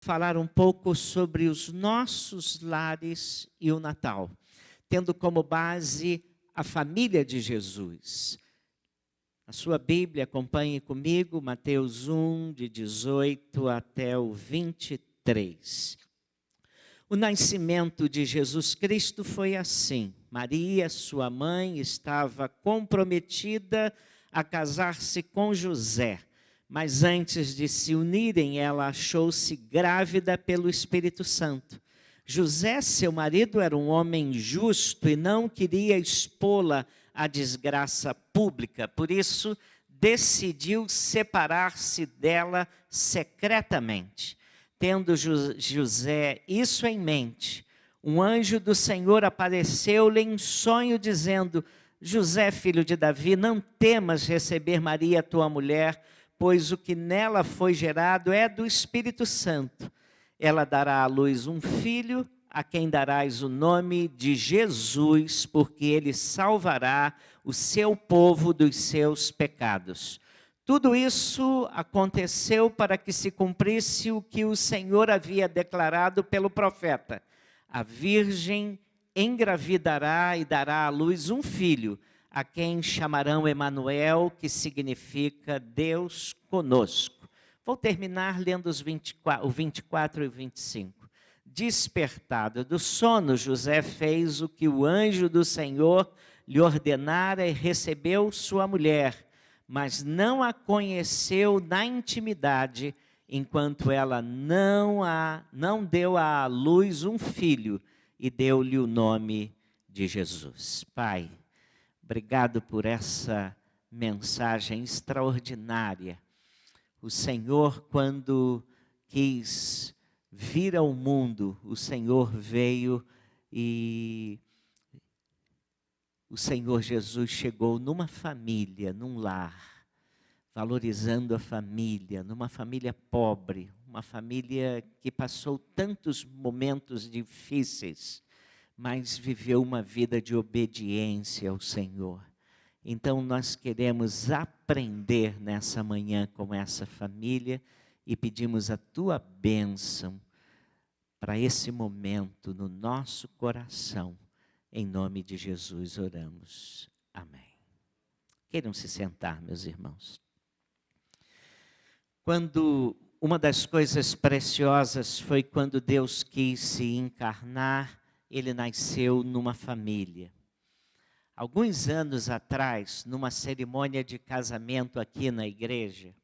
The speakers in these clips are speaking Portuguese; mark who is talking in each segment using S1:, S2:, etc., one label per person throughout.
S1: falar um pouco sobre os nossos lares e o Natal, tendo como base a família de Jesus. A sua Bíblia, acompanhe comigo, Mateus 1, de 18 até o 23. O nascimento de Jesus Cristo foi assim. Maria, sua mãe, estava comprometida a casar-se com José. Mas antes de se unirem, ela achou-se grávida pelo Espírito Santo. José, seu marido, era um homem justo e não queria expô-la à desgraça pública. Por isso, decidiu separar-se dela secretamente. Tendo José isso em mente, um anjo do Senhor apareceu-lhe em sonho, dizendo: José, filho de Davi, não temas receber Maria, tua mulher, pois o que nela foi gerado é do Espírito Santo. Ela dará à luz um filho, a quem darás o nome de Jesus, porque ele salvará o seu povo dos seus pecados. Tudo isso aconteceu para que se cumprisse o que o Senhor havia declarado pelo profeta. A virgem engravidará e dará à luz um filho, a quem chamarão Emanuel, que significa Deus conosco. Vou terminar lendo o 24 e o 25. Despertado do sono, José fez o que o anjo do Senhor lhe ordenara e recebeu sua mulher, mas não a conheceu na intimidade, enquanto ela não deu à luz um filho, e deu-lhe o nome de Jesus. Pai, obrigado por essa mensagem extraordinária. O Senhor, quando quis vir ao mundo, o Senhor veio e o Senhor Jesus chegou numa família, num lar, valorizando a família, numa família pobre, uma família que passou tantos momentos difíceis, mas viveu uma vida de obediência ao Senhor. Então nós queremos aprender nessa manhã com essa família e pedimos a tua bênção para esse momento no nosso coração. Em nome de Jesus oramos. Amém. Queiram se sentar, meus irmãos. Uma das coisas preciosas foi quando Deus quis se encarnar, ele nasceu numa família. Alguns anos atrás, numa cerimônia de casamento aqui na igreja,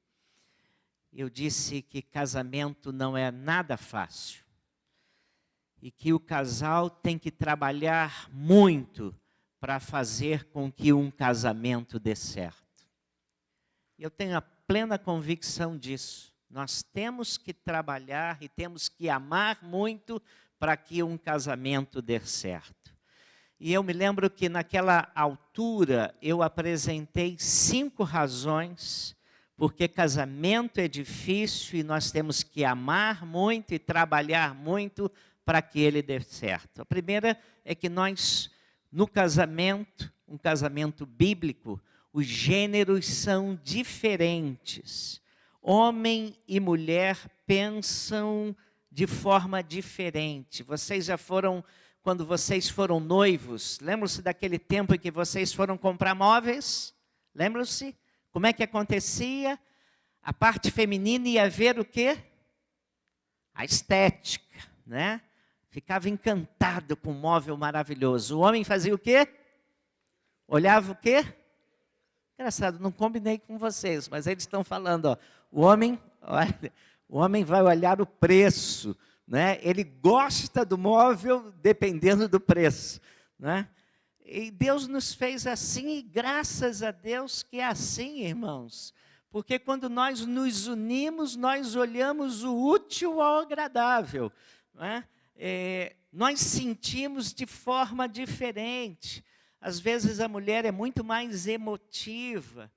S1: eu disse que casamento não é nada fácil. E que o casal tem que trabalhar muito para fazer com que um casamento dê certo. Eu tenho a plena convicção disso. Nós temos que trabalhar e temos que amar muito para que um casamento dê certo. E eu me lembro que naquela altura eu apresentei 5 razões porque casamento é difícil e nós temos que amar muito e trabalhar muito para que ele dê certo. A primeira é que nós, no casamento, um casamento bíblico, os gêneros são diferentes. Homem e mulher pensam de forma diferente. Vocês já foram, quando vocês foram noivos, lembram-se daquele tempo em que vocês foram comprar móveis? Lembram-se? Como é que acontecia? A parte feminina ia ver o quê? A estética, né? Ficava encantado com um móvel maravilhoso. O homem fazia o quê? Olhava o quê? Engraçado, não combinei com vocês, mas eles estão falando, ó, o homem vai olhar o preço, né? Ele gosta do móvel dependendo do preço, né? E Deus nos fez assim, e graças a Deus que é assim, irmãos. Porque quando nós nos unimos, nós olhamos o útil ao agradável, né? Nós sentimos de forma diferente. Às vezes a mulher é muito mais emotiva.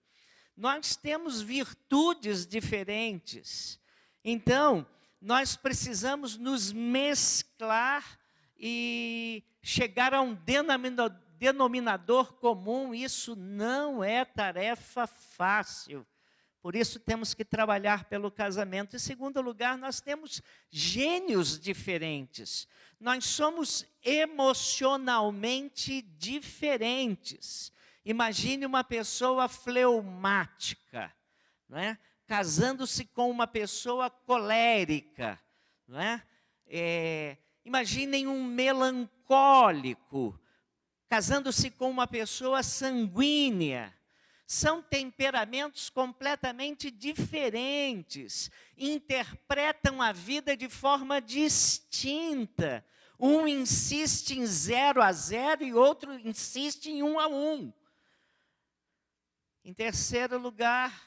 S1: Nós temos virtudes diferentes. Então, nós precisamos nos mesclar e chegar a um denominador comum. Isso não é tarefa fácil. Por isso temos que trabalhar pelo casamento. Em segundo lugar, nós temos gênios diferentes. Nós somos emocionalmente diferentes. Imagine uma pessoa fleumática, não é? Casando-se com uma pessoa colérica, não é? Imaginem um melancólico, casando-se com uma pessoa sanguínea. São temperamentos completamente diferentes, interpretam a vida de forma distinta. Um insiste em 0 a 0 e outro insiste em 1 a 1. Em terceiro lugar,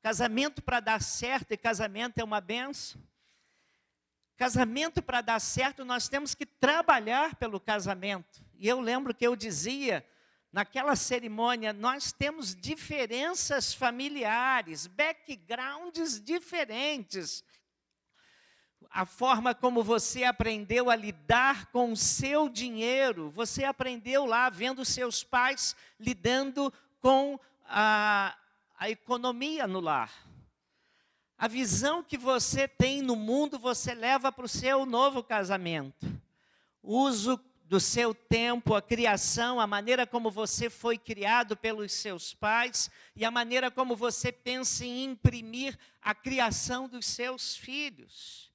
S1: casamento para dar certo, e casamento é uma benção. Casamento para dar certo, nós temos que trabalhar pelo casamento. E eu lembro que eu dizia, naquela cerimônia, nós temos diferenças familiares, backgrounds diferentes. A forma como você aprendeu a lidar com o seu dinheiro, você aprendeu lá vendo seus pais lidando com a economia no lar. A visão que você tem no mundo, você leva para o seu novo casamento. O uso do seu tempo, a criação, a maneira como você foi criado pelos seus pais e a maneira como você pensa em imprimir a criação dos seus filhos.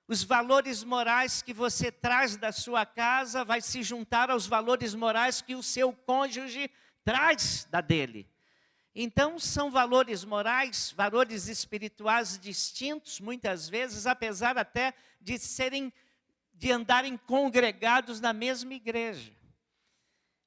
S1: Os valores morais que você traz da sua casa vai se juntar aos valores morais que o seu cônjuge traz da dele. Então, são valores morais, valores espirituais distintos, muitas vezes, apesar até de andarem congregados na mesma igreja.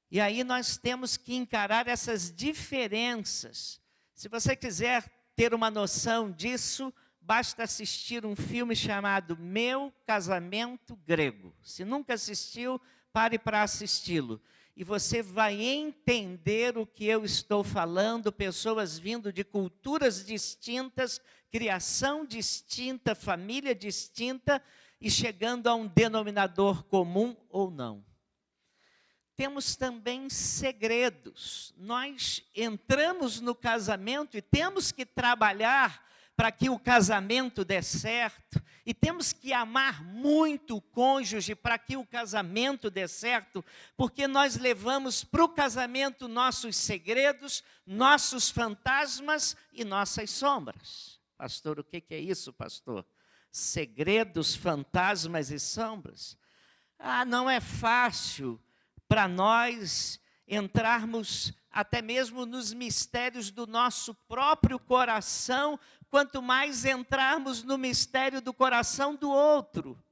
S1: E aí nós temos que encarar essas diferenças. Se você quiser ter uma noção disso, basta assistir um filme chamado Meu Casamento Grego. Se nunca assistiu, pare para assisti-lo. E você vai entender o que eu estou falando, pessoas vindo de culturas distintas, criação distinta, família distinta, e chegando a um denominador comum ou não. Temos também segredos. Nós entramos no casamento e temos que trabalhar para que o casamento dê certo, e temos que amar muito o cônjuge para que o casamento dê certo, porque nós levamos para o casamento nossos segredos, nossos fantasmas e nossas sombras. Pastor, o que é isso, pastor? Segredos, fantasmas e sombras? Não é fácil para nós entrarmos até mesmo nos mistérios do nosso próprio coração, quanto mais entrarmos no mistério do coração do outro.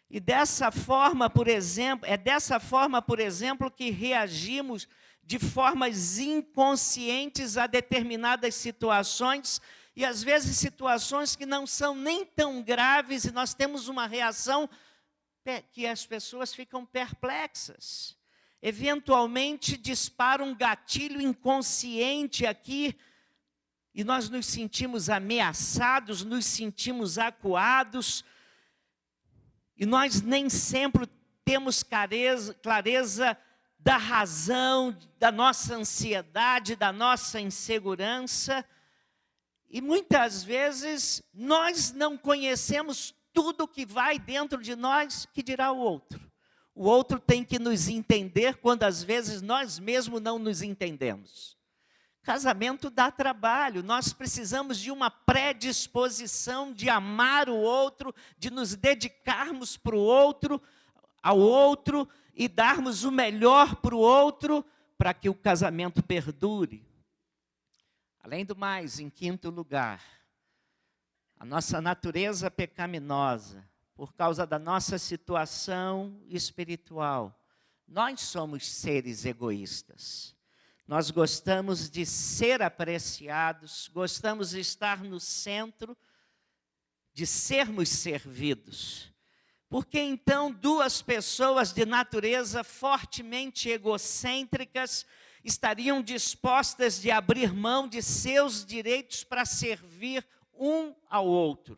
S1: E dessa forma, por exemplo, que reagimos de formas inconscientes a determinadas situações, e às vezes situações que não são nem tão graves, e nós temos uma reação que as pessoas ficam perplexas. Eventualmente dispara um gatilho inconsciente aqui, e nós nos sentimos ameaçados, nos sentimos acuados, e nós nem sempre temos clareza da razão, da nossa ansiedade, da nossa insegurança, e muitas vezes nós não conhecemos tudo que vai dentro de nós, que dirá o outro. O outro tem que nos entender quando às vezes nós mesmos não nos entendemos. Casamento dá trabalho, nós precisamos de uma predisposição de amar o outro, de nos dedicarmos para o outro, ao outro e darmos o melhor para o outro, para que o casamento perdure. Além do mais, em quinto lugar, a nossa natureza pecaminosa, por causa da nossa situação espiritual, nós somos seres egoístas. Nós gostamos de ser apreciados, gostamos de estar no centro, de sermos servidos. Por que então duas pessoas de natureza fortemente egocêntricas estariam dispostas de abrir mão de seus direitos para servir um ao outro?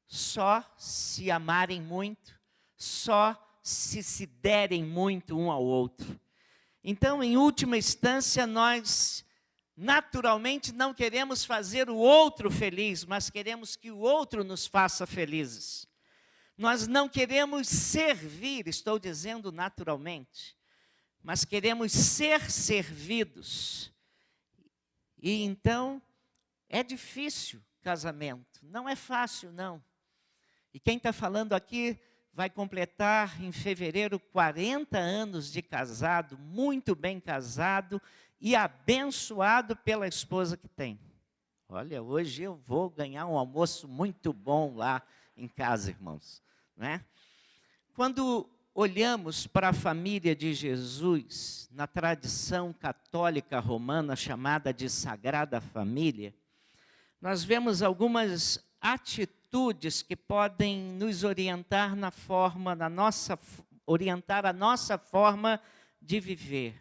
S1: Só se amarem muito, só se derem muito um ao outro. Então, em última instância, nós naturalmente não queremos fazer o outro feliz, mas queremos que o outro nos faça felizes. Nós não queremos servir, estou dizendo naturalmente, mas queremos ser servidos. E então, é difícil casamento, não é fácil não. E quem está falando aqui vai completar em fevereiro 40 anos de casado, muito bem casado e abençoado pela esposa que tem. Olha, hoje eu vou ganhar um almoço muito bom lá em casa, irmãos, né? Quando olhamos para a família de Jesus, na tradição católica romana chamada de Sagrada Família, nós vemos algumas atitudes que podem nos orientar orientar a nossa forma de viver.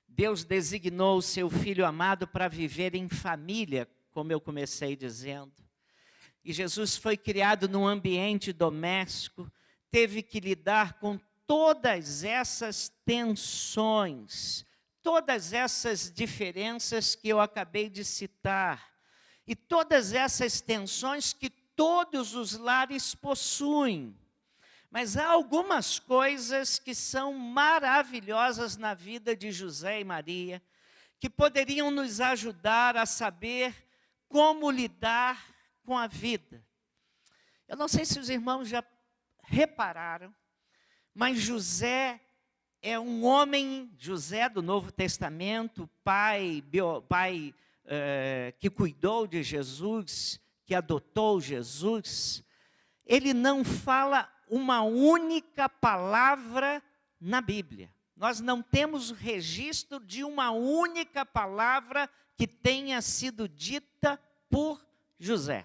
S1: Deus designou o seu Filho amado para viver em família, como eu comecei dizendo. E Jesus foi criado num ambiente doméstico, teve que lidar com todas essas tensões, todas essas diferenças que eu acabei de citar, e todas essas tensões que todos os lares possuem. Mas há algumas coisas que são maravilhosas na vida de José e Maria, que poderiam nos ajudar a saber como lidar com a vida. Eu não sei se os irmãos já repararam, mas José é um homem, José do Novo Testamento, pai que cuidou de Jesus, que adotou Jesus. Ele não fala uma única palavra na Bíblia. Nós não temos registro de uma única palavra que tenha sido dita por José.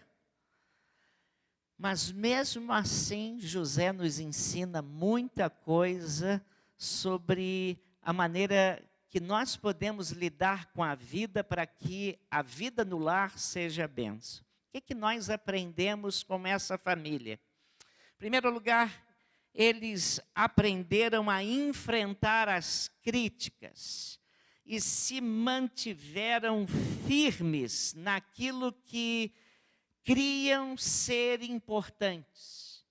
S1: Mas mesmo assim, José nos ensina muita coisa sobre a maneira que nós podemos lidar com a vida para que a vida no lar seja bênção. O que nós aprendemos com essa família? Em primeiro lugar, eles aprenderam a enfrentar as críticas e se mantiveram firmes naquilo que criam ser importantes.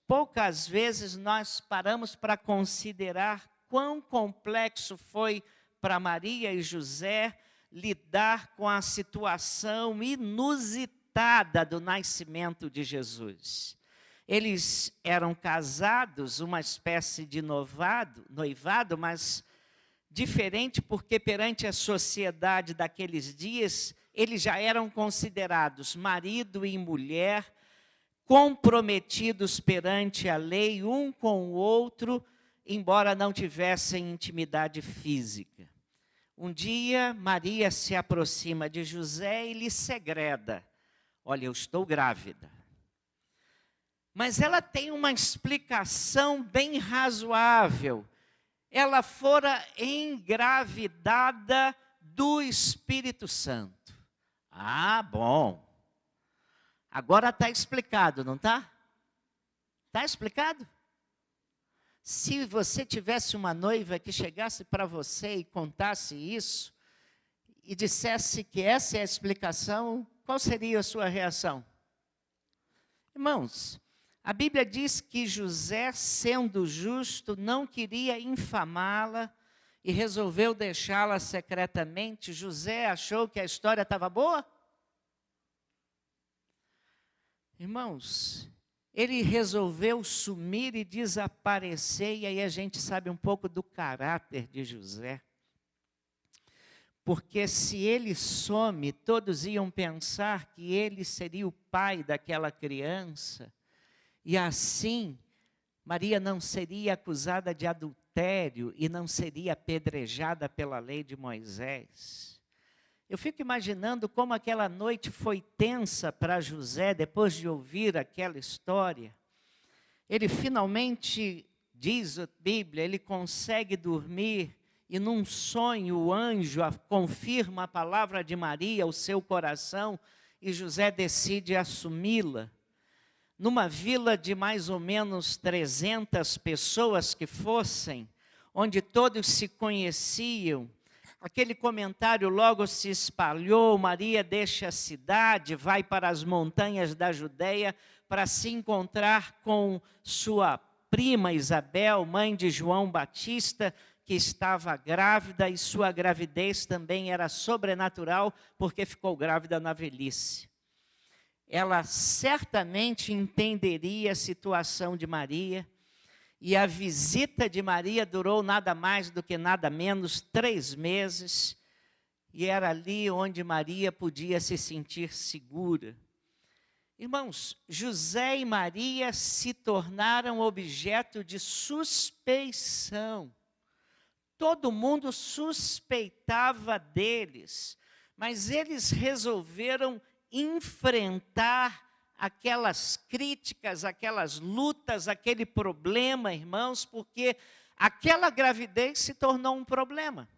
S1: Poucas vezes nós paramos para considerar quão complexo foi para Maria e José lidar com a situação inusitada do nascimento de Jesus. Eles eram casados, uma espécie de noivado, mas diferente porque perante a sociedade daqueles dias, eles já eram considerados marido e mulher, comprometidos perante a lei, um com o outro, embora não tivessem intimidade física. Um dia, Maria se aproxima de José e lhe segreda: olha, eu estou grávida. Mas ela tem uma explicação bem razoável. Ela fora engravidada do Espírito Santo. Ah, bom. Agora está explicado, não está? Está explicado? Se você tivesse uma noiva que chegasse para você e contasse isso, e dissesse que essa é a explicação, qual seria a sua reação? Irmãos, a Bíblia diz que José, sendo justo, não queria infamá-la e resolveu deixá-la secretamente. José achou que a história estava boa? Irmãos, ele resolveu sumir e desaparecer, e aí a gente sabe um pouco do caráter de José. Porque se ele some, todos iam pensar que ele seria o pai daquela criança, e assim Maria não seria acusada de adultério e não seria apedrejada pela lei de Moisés. Eu fico imaginando como aquela noite foi tensa para José, depois de ouvir aquela história. Ele finalmente, diz a Bíblia, ele consegue dormir e num sonho o anjo confirma a palavra de Maria ao seu coração e José decide assumi-la. Numa vila de mais ou menos 300 pessoas que fossem, onde todos se conheciam, Aquele comentário logo se espalhou, Maria deixa a cidade, vai para as montanhas da Judeia para se encontrar com sua prima Isabel, mãe de João Batista, que estava grávida, e sua gravidez também era sobrenatural, porque ficou grávida na velhice. Ela certamente entenderia a situação de Maria, e a visita de Maria durou nada mais do que nada menos 3 meses, e era ali onde Maria podia se sentir segura. Irmãos, José e Maria se tornaram objeto de suspeição. Todo mundo suspeitava deles, mas eles resolveram enfrentar aquelas críticas, aquelas lutas, aquele problema, irmãos, porque aquela gravidez se tornou um problema.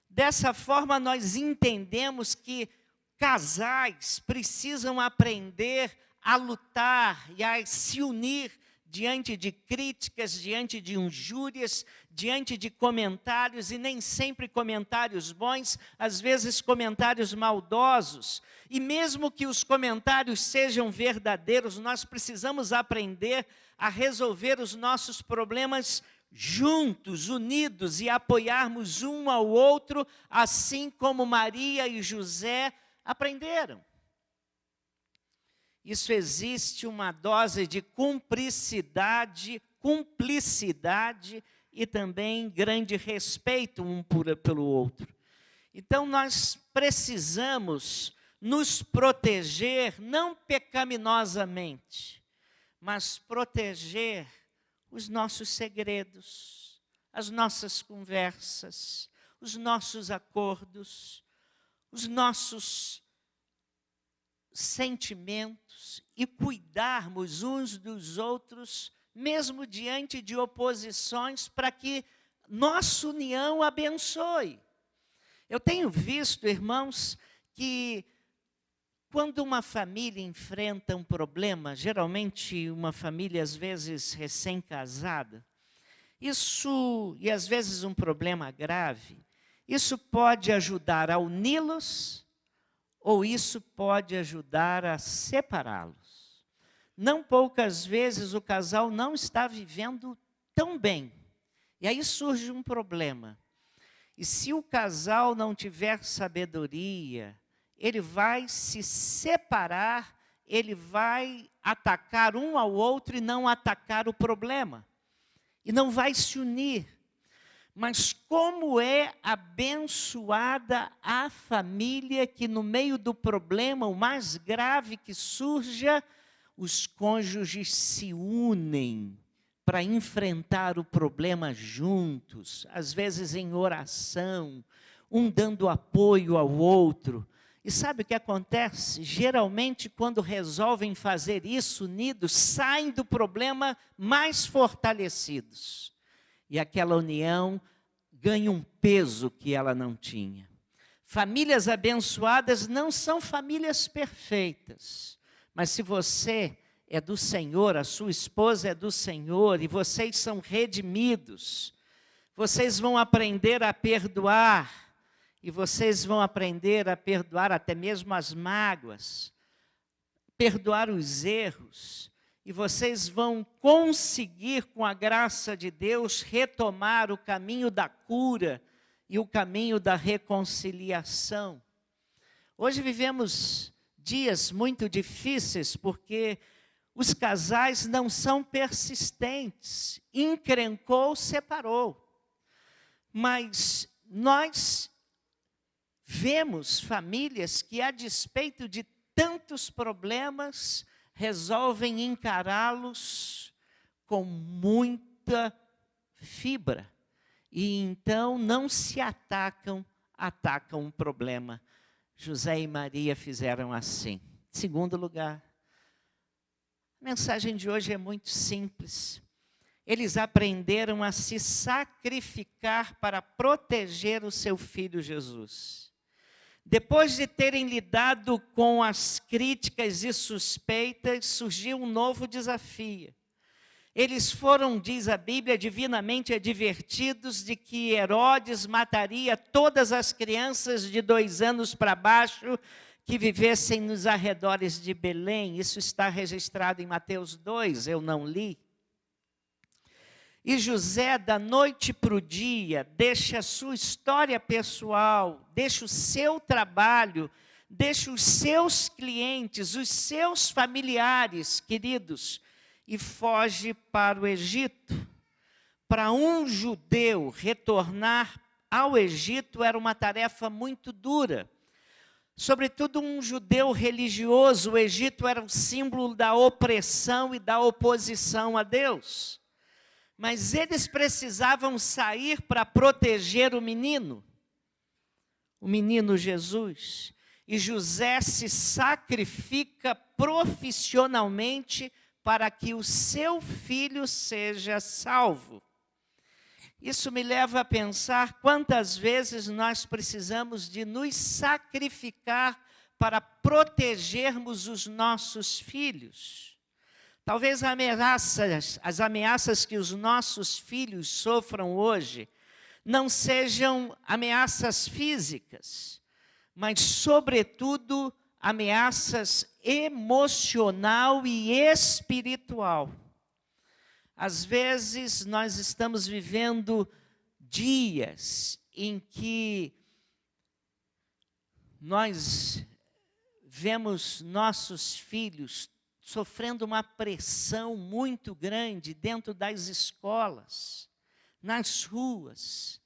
S1: Dessa forma, nós entendemos que casais precisam aprender a lutar e a se unir diante de críticas, diante de injúrias, diante de comentários, e nem sempre comentários bons, às vezes comentários maldosos. E mesmo que os comentários sejam verdadeiros, nós precisamos aprender a resolver os nossos problemas juntos, unidos, e apoiarmos um ao outro, assim como Maria e José aprenderam. Isso existe uma dose de cumplicidade e também grande respeito um pelo outro. Então nós precisamos nos proteger, não pecaminosamente, mas proteger os nossos segredos, as nossas conversas, os nossos acordos, os nossos sentimentos, e cuidarmos uns dos outros, mesmo diante de oposições, para que nossa união abençoe. Eu tenho visto, irmãos, que quando uma família enfrenta um problema, geralmente uma família às vezes recém-casada, isso, e às vezes um problema grave, isso pode ajudar a uni-los, ou isso pode ajudar a separá-los. Não poucas vezes o casal não está vivendo tão bem, e aí surge um problema. E se o casal não tiver sabedoria, ele vai se separar, ele vai atacar um ao outro e não atacar o problema. E não vai se unir. Mas como é abençoada a família que no meio do problema, o mais grave que surja, os cônjuges se unem para enfrentar o problema juntos, às vezes em oração, um dando apoio ao outro. E sabe o que acontece? Geralmente, quando resolvem fazer isso unidos, saem do problema mais fortalecidos. E aquela união ganha um peso que ela não tinha. Famílias abençoadas não são famílias perfeitas. Mas se você é do Senhor, a sua esposa é do Senhor, e vocês são redimidos, vocês vão aprender a perdoar, e vocês vão aprender a perdoar até mesmo as mágoas, perdoar os erros, e vocês vão conseguir, com a graça de Deus, retomar o caminho da cura e o caminho da reconciliação. Hoje vivemos dias muito difíceis, porque os casais não são persistentes. Encrencou, separou. Mas nós vemos famílias que, a despeito de tantos problemas, resolvem encará-los com muita fibra. E então não se atacam o problema. José e Maria fizeram assim. Segundo lugar, a mensagem de hoje é muito simples. Eles aprenderam a se sacrificar para proteger o seu filho Jesus. Depois de terem lidado com as críticas e suspeitas, surgiu um novo desafio. Eles foram, diz a Bíblia, divinamente advertidos de que Herodes mataria todas as crianças de 2 anos para baixo que vivessem nos arredores de Belém. Isso está registrado em Mateus 2, eu não li. E José, da noite para o dia, deixa a sua história pessoal, deixa o seu trabalho, deixa os seus clientes, os seus familiares queridos, e foge para o Egito. Para um judeu, retornar ao Egito era uma tarefa muito dura. Sobretudo um judeu religioso, o Egito era um símbolo da opressão e da oposição a Deus. Mas eles precisavam sair para proteger o menino Jesus. E José se sacrifica profissionalmente para que o seu filho seja salvo. Isso me leva a pensar quantas vezes nós precisamos de nos sacrificar para protegermos os nossos filhos. Talvez as ameaças que os nossos filhos sofram hoje não sejam ameaças físicas, mas, sobretudo, ameaças emocional e espiritual. Às vezes, nós estamos vivendo dias em que nós vemos nossos filhos sofrendo uma pressão muito grande dentro das escolas, nas ruas.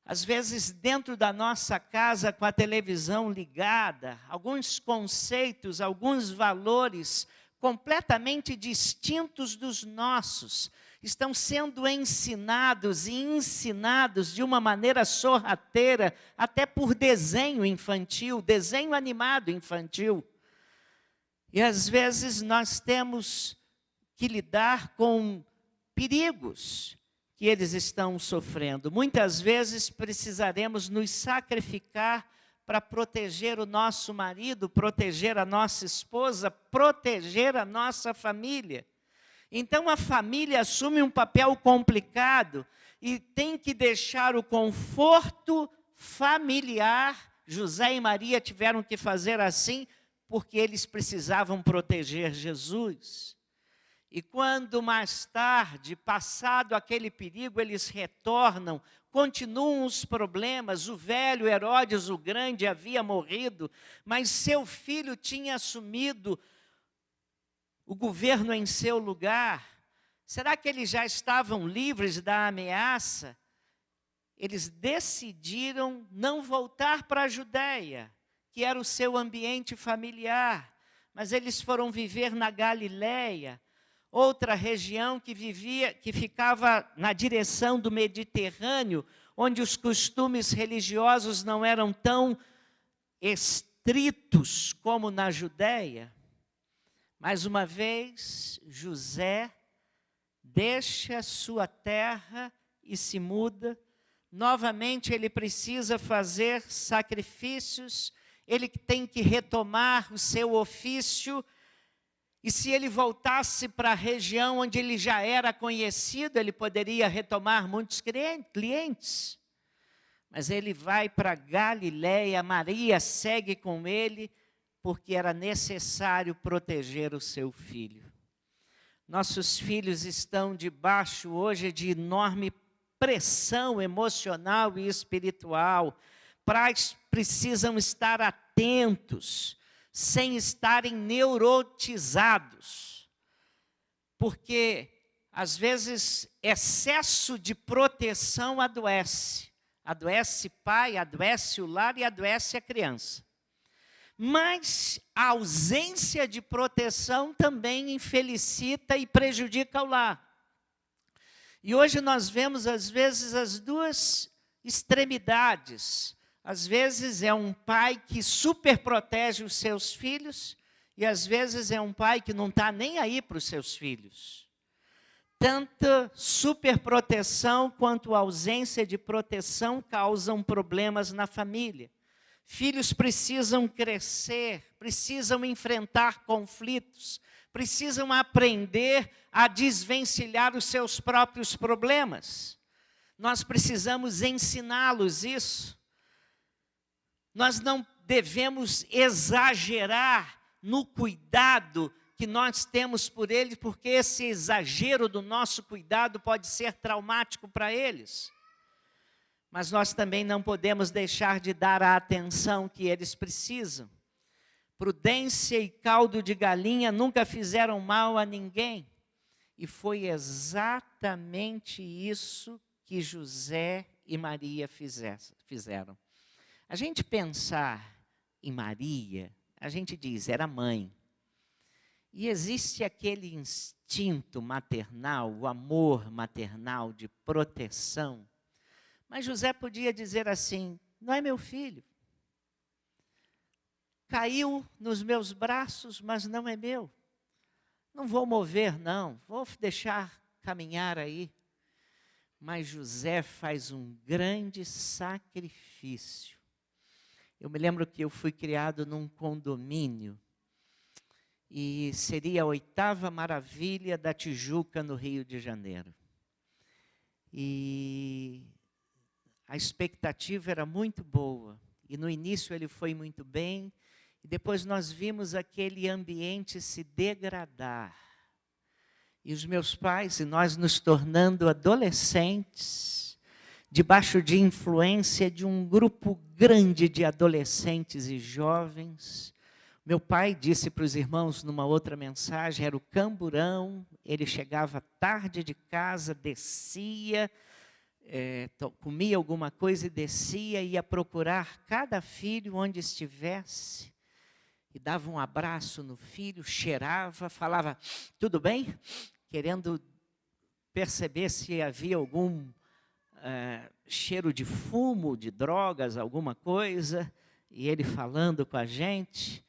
S1: Às vezes, dentro da nossa casa, com a televisão ligada, alguns conceitos, alguns valores completamente distintos dos nossos estão sendo ensinados e ensinados de uma maneira sorrateira, até por desenho infantil, desenho animado infantil. E às vezes nós temos que lidar com perigos que eles estão sofrendo. Muitas vezes precisaremos nos sacrificar para proteger o nosso marido, proteger a nossa esposa, proteger a nossa família. Então a família assume um papel complicado e tem que deixar o conforto familiar. José e Maria tiveram que fazer assim, porque eles precisavam proteger Jesus. E quando mais tarde, passado aquele perigo, eles retornam, continuam os problemas. O velho Herodes o Grande havia morrido, mas seu filho tinha assumido o governo em seu lugar. Será que eles já estavam livres da ameaça? Eles decidiram não voltar para a Judéia, que era o seu ambiente familiar, mas eles foram viver na Galileia, outra região que ficava na direção do Mediterrâneo, onde os costumes religiosos não eram tão estritos como na Judéia. Mais uma vez, José deixa sua terra e se muda. Novamente ele precisa fazer sacrifícios, ele tem que retomar o seu ofício. E se ele voltasse para a região onde ele já era conhecido, ele poderia retomar muitos clientes. Mas ele vai para Galileia, Maria segue com ele, porque era necessário proteger o seu filho. Nossos filhos estão debaixo hoje de enorme pressão emocional e espiritual. Pais precisam estar atentos, sem estarem neurotizados, porque às vezes excesso de proteção adoece pai, adoece o lar e adoece a criança. Mas a ausência de proteção também infelicita e prejudica o lar. E hoje nós vemos às vezes as duas extremidades. Às vezes é um pai que superprotege os seus filhos e às vezes é um pai que não está nem aí para os seus filhos. Tanta superproteção quanto a ausência de proteção causam problemas na família. Filhos precisam crescer, precisam enfrentar conflitos, precisam aprender a desvencilhar os seus próprios problemas. Nós precisamos ensiná-los isso. Nós não devemos exagerar no cuidado que nós temos por eles, porque esse exagero do nosso cuidado pode ser traumático para eles. Mas nós também não podemos deixar de dar a atenção que eles precisam. Prudência e caldo de galinha nunca fizeram mal a ninguém. E foi exatamente isso que José e Maria fizeram. A gente pensar em Maria, a gente diz, era mãe. E existe aquele instinto maternal, o amor maternal de proteção. Mas José podia dizer assim, não é meu filho. Caiu nos meus braços, mas não é meu. Não vou mover, não. Vou deixar caminhar aí. Mas José faz um grande sacrifício. Eu me lembro que eu fui criado num condomínio. E seria a 8ª maravilha da Tijuca, no Rio de Janeiro. E a expectativa era muito boa. E no início ele foi muito bem. E depois nós vimos aquele ambiente se degradar. E os meus pais e nós nos tornando adolescentes, debaixo de influência de um grupo grande de adolescentes e jovens. Meu pai disse para os irmãos numa outra mensagem, era o camburão, ele chegava tarde de casa, descia, comia alguma coisa e descia, ia procurar cada filho onde estivesse, e dava um abraço no filho, cheirava, falava, tudo bem? Querendo perceber se havia algum cheiro de fumo, de drogas, alguma coisa, e ele falando com a gente,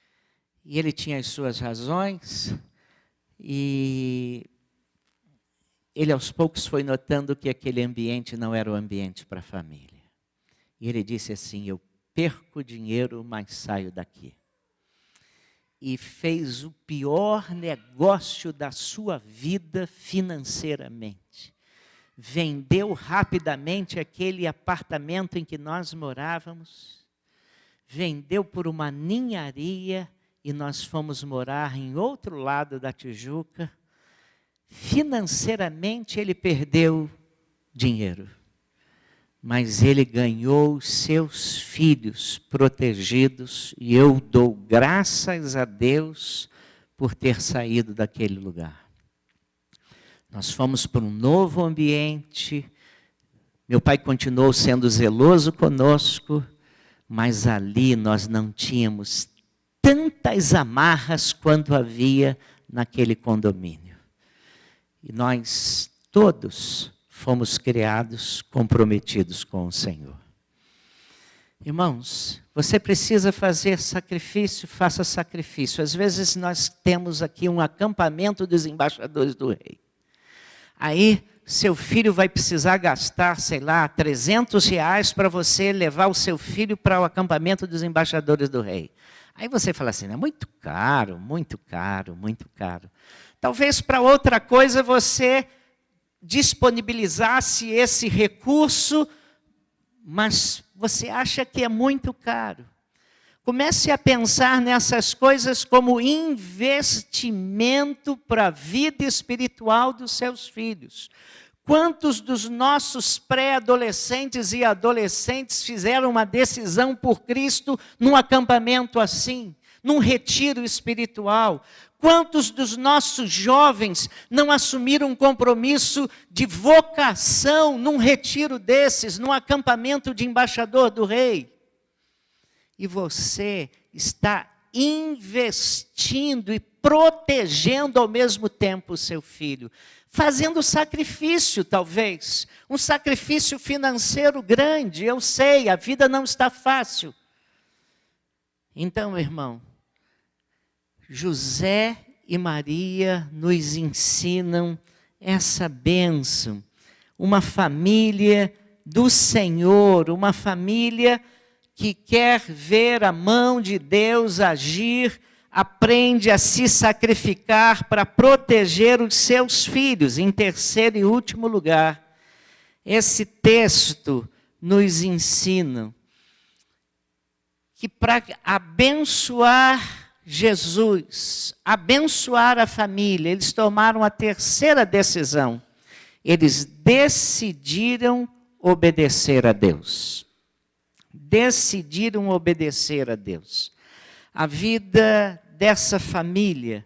S1: e ele tinha as suas razões, e ele aos poucos foi notando que aquele ambiente não era o ambiente para a família. E ele disse assim, eu perco dinheiro, mas saio daqui. E fez o pior negócio da sua vida financeiramente. Vendeu rapidamente aquele apartamento em que nós morávamos, vendeu por uma ninharia e nós fomos morar em outro lado da Tijuca. Financeiramente ele perdeu dinheiro, mas ele ganhou seus filhos protegidos e eu dou graças a Deus por ter saído daquele lugar. Nós fomos para um novo ambiente, meu pai continuou sendo zeloso conosco, mas ali nós não tínhamos tantas amarras quanto havia naquele condomínio. E nós todos fomos criados comprometidos com o Senhor. Irmãos, você precisa fazer sacrifício, faça sacrifício. Às vezes nós temos aqui um acampamento dos embaixadores do rei. Aí seu filho vai precisar gastar, sei lá, R$300 para você levar o seu filho para o acampamento dos embaixadores do rei. Aí você fala assim, é muito caro, muito caro, muito caro. Talvez para outra coisa você disponibilizasse esse recurso, mas você acha que é muito caro. Comece a pensar nessas coisas como investimento para a vida espiritual dos seus filhos. Quantos dos nossos pré-adolescentes e adolescentes fizeram uma decisão por Cristo num acampamento assim, num retiro espiritual? Quantos dos nossos jovens não assumiram um compromisso de vocação num retiro desses, num acampamento de embaixador do rei? E você está investindo e protegendo ao mesmo tempo o seu filho. Fazendo sacrifício, talvez. Um sacrifício financeiro grande. Eu sei, a vida não está fácil. Então, irmão, José e Maria nos ensinam essa bênção. Uma família do Senhor, uma família que quer ver a mão de Deus agir aprende a se sacrificar para proteger os seus filhos. Em terceiro e último lugar, esse texto nos ensina que para abençoar Jesus, abençoar a família, eles tomaram a terceira decisão. Eles decidiram obedecer a Deus. Decidiram obedecer a Deus. A vida dessa família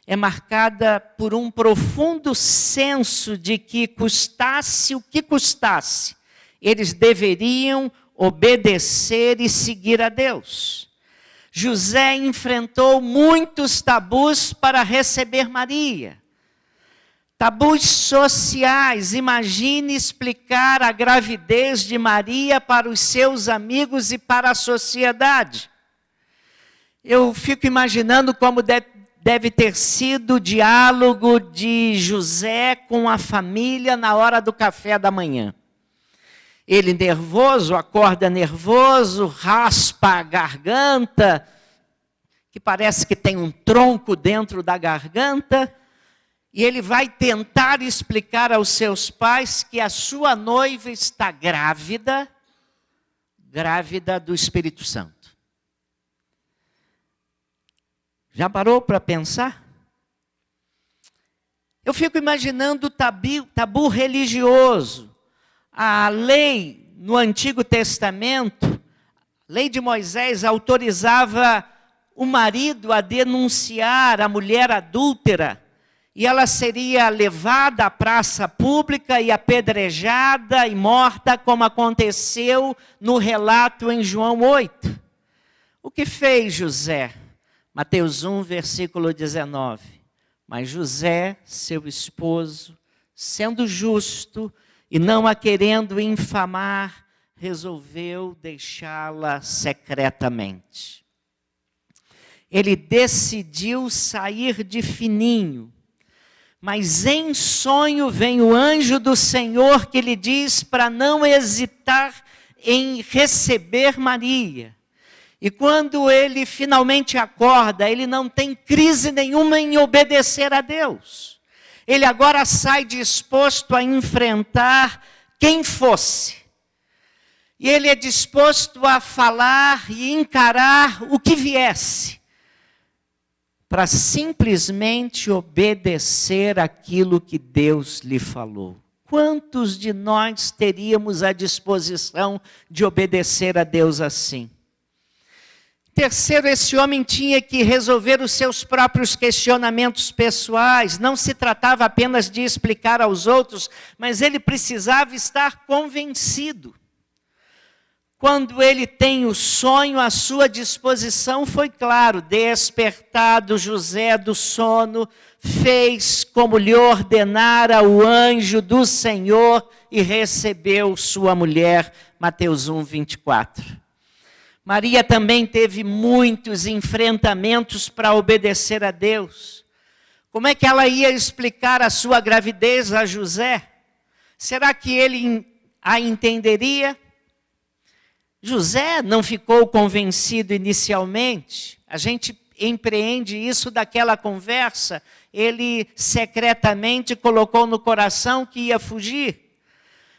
S1: é marcada por um profundo senso de que custasse o que custasse, eles deveriam obedecer e seguir a Deus. José enfrentou muitos tabus para receber Maria. Tabus sociais. Imagine explicar a gravidez de Maria para os seus amigos e para a sociedade. Eu fico imaginando como deve ter sido o diálogo de José com a família na hora do café da manhã. Ele nervoso, acorda nervoso, raspa a garganta, que parece que tem um tronco dentro da garganta, e ele vai tentar explicar aos seus pais que a sua noiva está grávida do Espírito Santo. Já parou para pensar? Eu fico imaginando o tabu religioso. A lei no Antigo Testamento, a lei de Moisés autorizava o marido a denunciar a mulher adúltera, e ela seria levada à praça pública e apedrejada e morta, como aconteceu no relato em João 8. O que fez José? Mateus 1, versículo 19. Mas José, seu esposo, sendo justo e não a querendo infamar, resolveu deixá-la secretamente. Ele decidiu sair de fininho, mas em sonho vem o anjo do Senhor que lhe diz para não hesitar em receber Maria. E quando ele finalmente acorda, ele não tem crise nenhuma em obedecer a Deus. Ele agora sai disposto a enfrentar quem fosse. E ele é disposto a falar e encarar o que viesse, para simplesmente obedecer aquilo que Deus lhe falou. Quantos de nós teríamos a disposição de obedecer a Deus assim? Terceiro, esse homem tinha que resolver os seus próprios questionamentos pessoais. Não se tratava apenas de explicar aos outros, mas ele precisava estar convencido. Quando ele tem o sonho à sua disposição, foi claro, despertado José do sono, fez como lhe ordenara o anjo do Senhor e recebeu sua mulher. Mateus 1, 24. Maria também teve muitos enfrentamentos para obedecer a Deus. Como é que ela ia explicar a sua gravidez a José? Será que ele a entenderia? José não ficou convencido inicialmente. A gente empreende isso daquela conversa. Ele secretamente colocou no coração que ia fugir.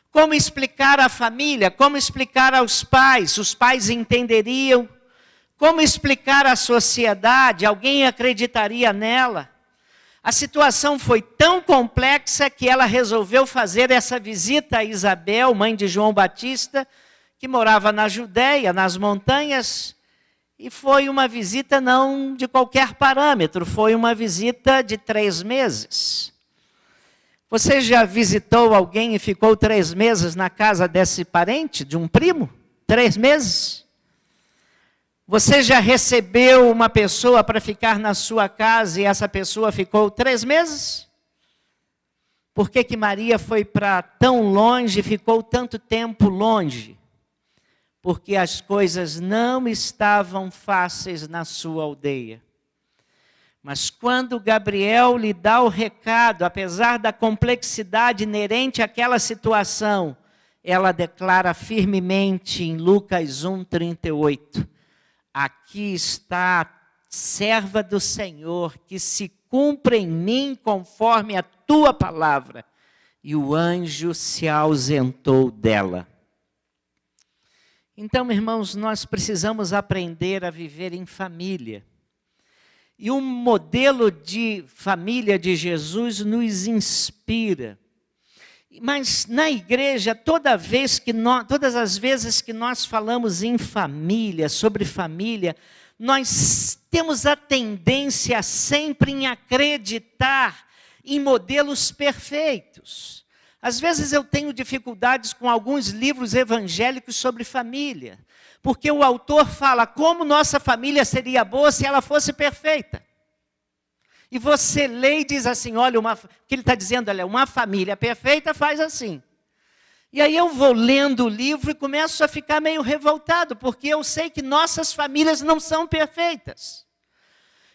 S1: Como explicar à família? Como explicar aos pais? Os pais entenderiam? Como explicar à sociedade? Alguém acreditaria nela? A situação foi tão complexa que ela resolveu fazer essa visita a Isabel, mãe de João Batista, que morava na Judéia, nas montanhas, e foi uma visita não de qualquer parâmetro, foi uma visita de 3 meses. Você já visitou alguém e ficou 3 meses na casa desse parente, de um primo? 3 meses? Você já recebeu uma pessoa para ficar na sua casa e essa pessoa ficou 3 meses? Por que Maria foi para tão longe e ficou tanto tempo longe? Porque as coisas não estavam fáceis na sua aldeia. Mas quando Gabriel lhe dá o recado, apesar da complexidade inerente àquela situação, ela declara firmemente em Lucas 1:38, aqui está serva do Senhor, que se cumpra em mim conforme a tua palavra. E o anjo se ausentou dela. Então, irmãos, nós precisamos aprender a viver em família. E um modelo de família de Jesus nos inspira. Mas na igreja, todas as vezes que nós falamos em família, sobre família, nós temos a tendência sempre em acreditar em modelos perfeitos. Às vezes eu tenho dificuldades com alguns livros evangélicos sobre família, porque o autor fala como nossa família seria boa se ela fosse perfeita. E você lê e diz assim, olha, o que ele está dizendo, olha, uma família perfeita faz assim. E aí eu vou lendo o livro e começo a ficar meio revoltado, porque eu sei que nossas famílias não são perfeitas.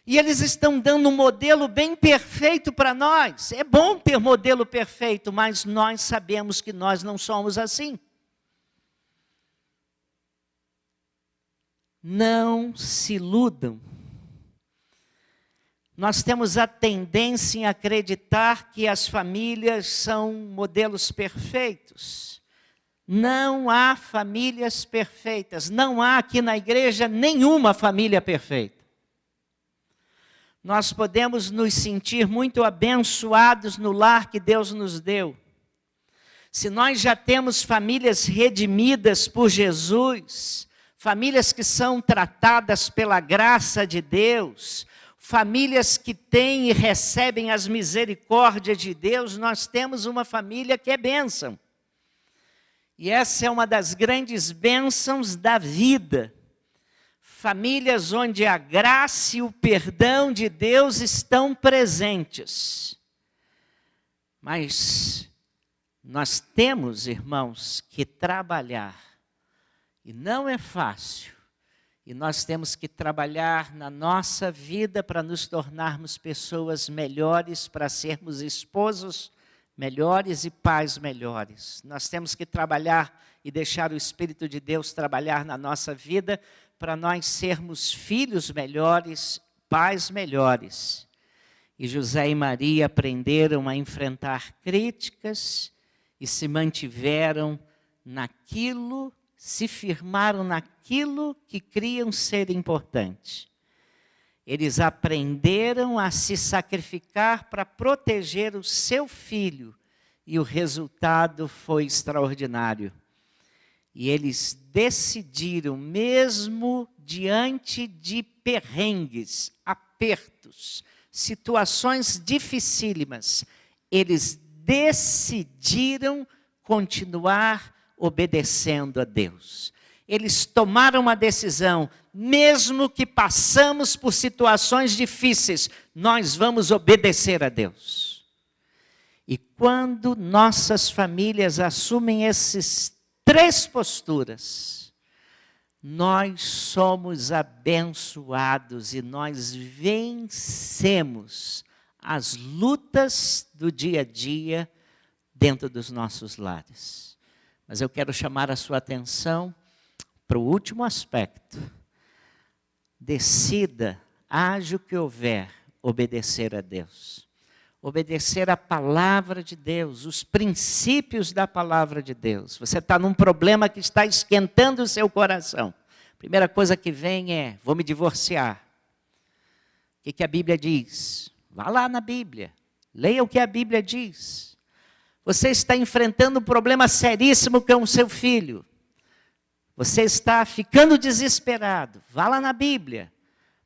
S1: E eles estão dando um modelo bem perfeito para nós. É bom ter modelo perfeito, mas nós sabemos que nós não somos assim. Não se iludam. Nós temos a tendência em acreditar que as famílias são modelos perfeitos. Não há famílias perfeitas. Não há aqui na igreja nenhuma família perfeita. Nós podemos nos sentir muito abençoados no lar que Deus nos deu. Se nós já temos famílias redimidas por Jesus, famílias que são tratadas pela graça de Deus, famílias que têm e recebem as misericórdias de Deus, nós temos uma família que é bênção. E essa é uma das grandes bênçãos da vida. Famílias onde a graça e o perdão de Deus estão presentes. Mas nós temos, irmãos, que trabalhar. E não é fácil. E nós temos que trabalhar na nossa vida para nos tornarmos pessoas melhores, para sermos esposos melhores e pais melhores. Nós temos que trabalhar e deixar o Espírito de Deus trabalhar na nossa vida para nós sermos filhos melhores, pais melhores. E José e Maria aprenderam a enfrentar críticas e se mantiveram naquilo, se firmaram naquilo que criam ser importante. Eles aprenderam a se sacrificar para proteger o seu filho e o resultado foi extraordinário. E eles decidiram, mesmo diante de perrengues, apertos, situações dificílimas, eles decidiram continuar obedecendo a Deus. Eles tomaram uma decisão, mesmo que passamos por situações difíceis, nós vamos obedecer a Deus. E quando nossas famílias assumem essas 3 posturas, nós somos abençoados e nós vencemos as lutas do dia a dia dentro dos nossos lares. Mas eu quero chamar a sua atenção para o último aspecto. Decida, haja o que houver, obedecer a Deus. Obedecer a palavra de Deus, os princípios da palavra de Deus. Você está num problema que está esquentando o seu coração. Primeira coisa que vem é, vou me divorciar. O que a Bíblia diz? Vá lá na Bíblia, leia o que a Bíblia diz. Você está enfrentando um problema seríssimo com o seu filho. Você está ficando desesperado. Vá lá na Bíblia.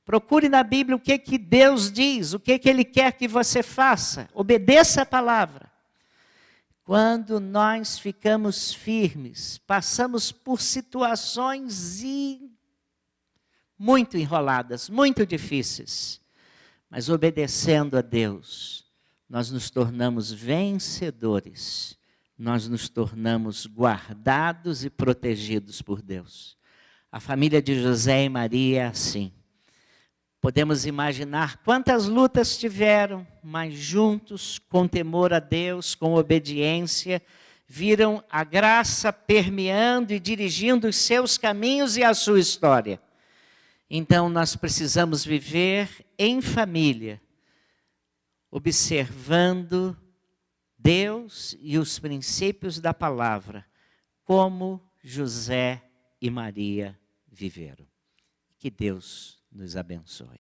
S1: Procure na Bíblia o que Deus diz, o que Ele quer que você faça. Obedeça a palavra. Quando nós ficamos firmes, passamos por situações muito enroladas, muito difíceis. Mas obedecendo a Deus, nós nos tornamos vencedores. Nós nos tornamos guardados e protegidos por Deus. A família de José e Maria é assim. Podemos imaginar quantas lutas tiveram, mas juntos, com temor a Deus, com obediência, viram a graça permeando e dirigindo os seus caminhos e a sua história. Então nós precisamos viver em família, observando Deus e os princípios da palavra, como José e Maria viveram. Que Deus nos abençoe.